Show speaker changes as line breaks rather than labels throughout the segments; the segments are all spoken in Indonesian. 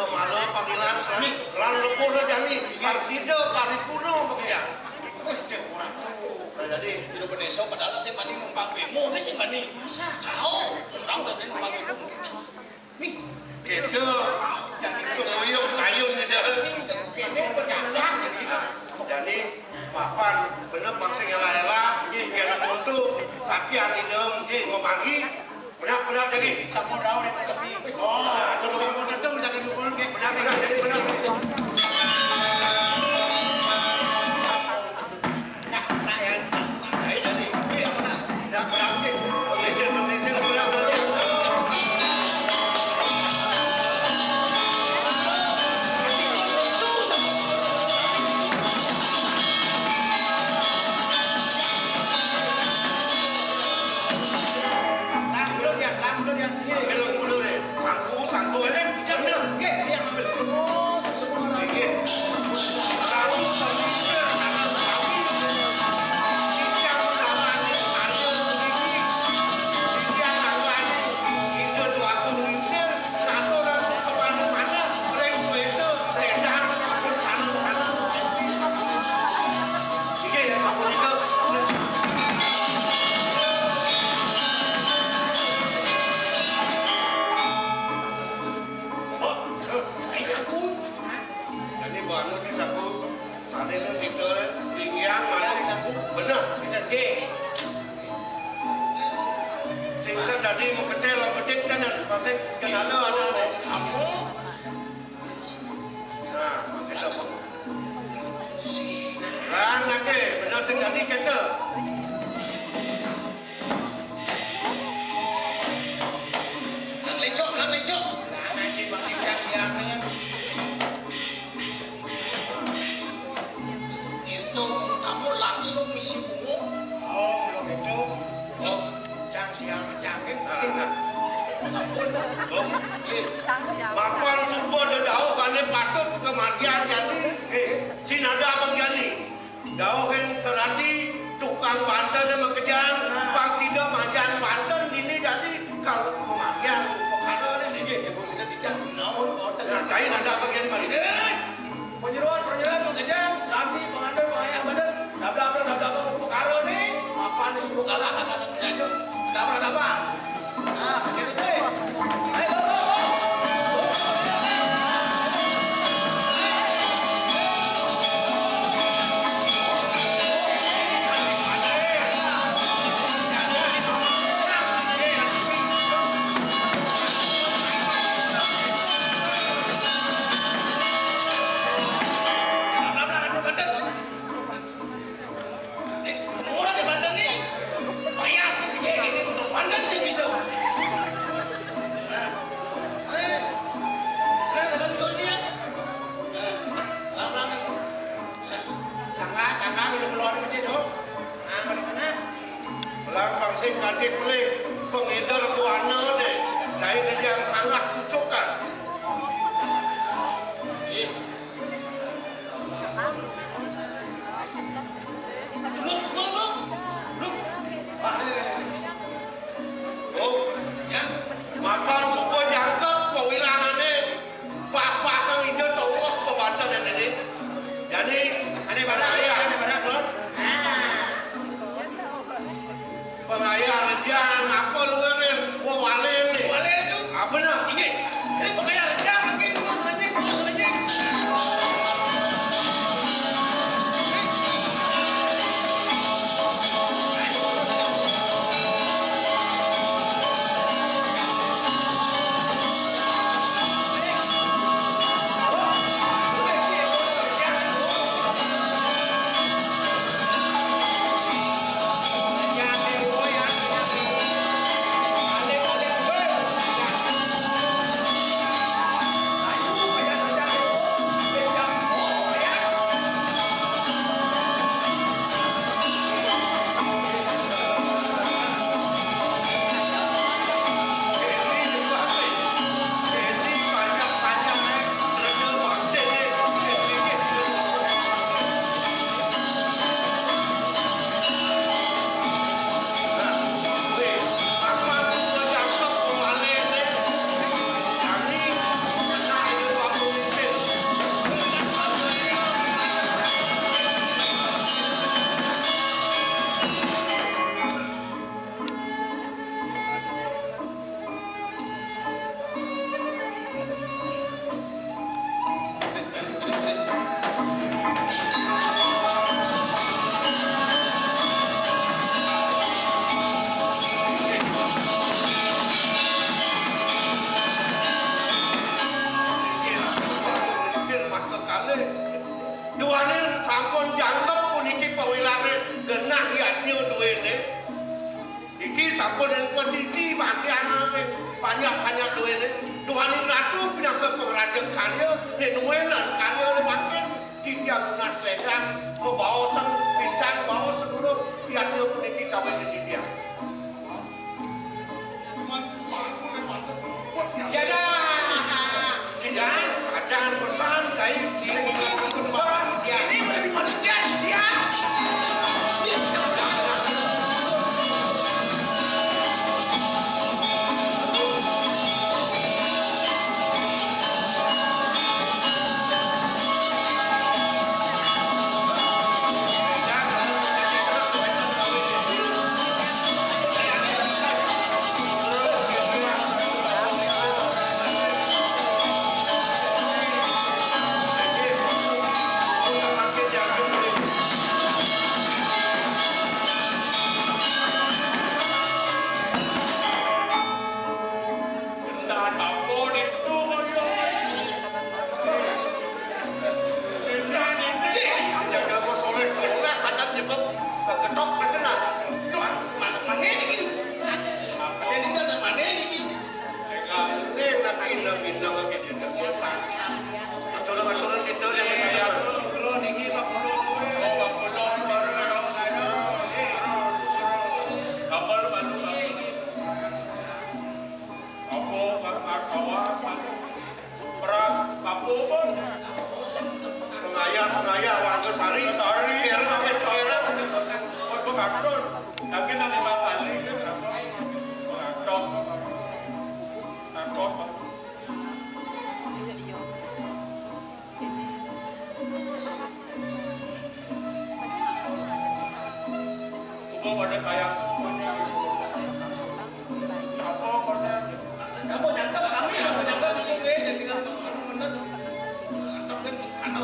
semalo panggilan Islamik lan lepono jani parsida paripurna bekerja.
Wis dek ora tuh.
Jadi
Tidak beneso padahal sing mani numpang bemo wis sing mani. Masa kau ora udah numpang bemo. Nih,
gitu. Jadi semuyung kayun gitu.
kene berjalan
Jadi papan bener maksing elah-elah nggih kena untuk sakian idem nggih ngomangi benar-benar jadi
sampun raon nek sepi.
oh terus sampun dedeng jangan lupa nggih benar-benar jadi benar.
Nah ya.
Jadi iya benar. Ya benar nggih. Pengisi benar. Jadi mau ketel lah petik kan masih kenal ada
Kamu
nah kita kan nanti benar sing jadi kita
nang lecok. Nah ngaji masih yang itu kamu langsung misi bungo. Oh, belum itu. Oh, cang siang cangkit.
Bapak subuh jauh kan patut kematian jadi si nada abang jadi jauh yang serati tukang Banten yang mengejar paksida majan Banten ini jadi kalau kematian perkara ini
kita tidak naon
nah saya nada abang jadi mari
penyeruan mengejar serati pengandai pengayah badan dabda perkara nih apa nih suruh kalah akan terjadi dabda nah begitu deh ayo Bandan sih
sampun dan posisi bagian banyak duit Tuhan ratu pindah ke pengraja karya nenuenan karya makin di tiap lunas ledang membawa sang bincang bawa seluruh pihak dia meniki kawin di dia jangan pesan saya ini boleh dimanusia dia Pengaya warga sari kira sampai sekarang pengatur lagi nanti 5 kali pengatur Kubo pada kayak apa nyangkap sami apa nyangkap itu deh jadi kan bener antapkan karena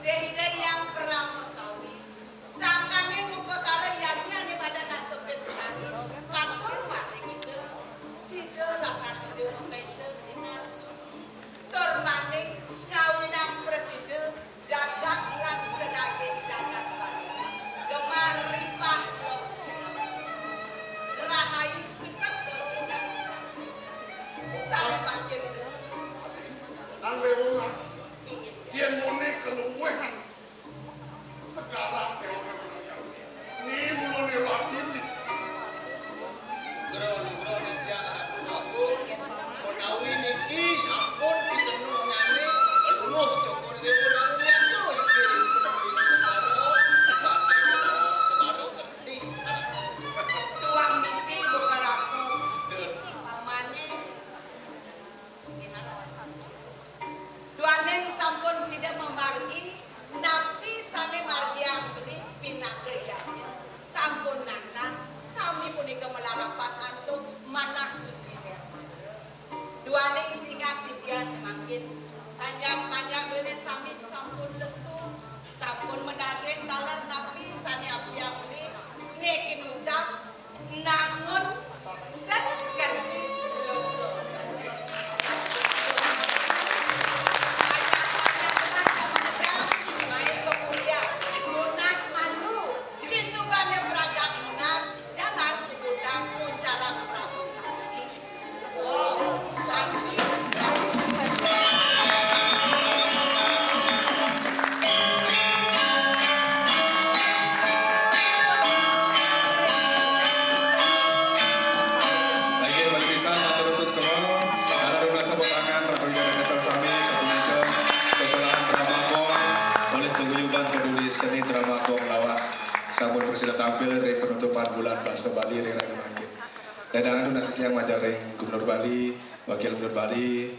Sehingga yang pernah mengetahui, sangkanya rupa kala yang pada nasib di seni drama Gong Lawas. Sampun presiden tampil dari penutupan bulan bahasa Bali ring Raja Bangkit. Dadangan itu nasihat yang majar ring Gubernur Bali, Wakil Gubernur Bali,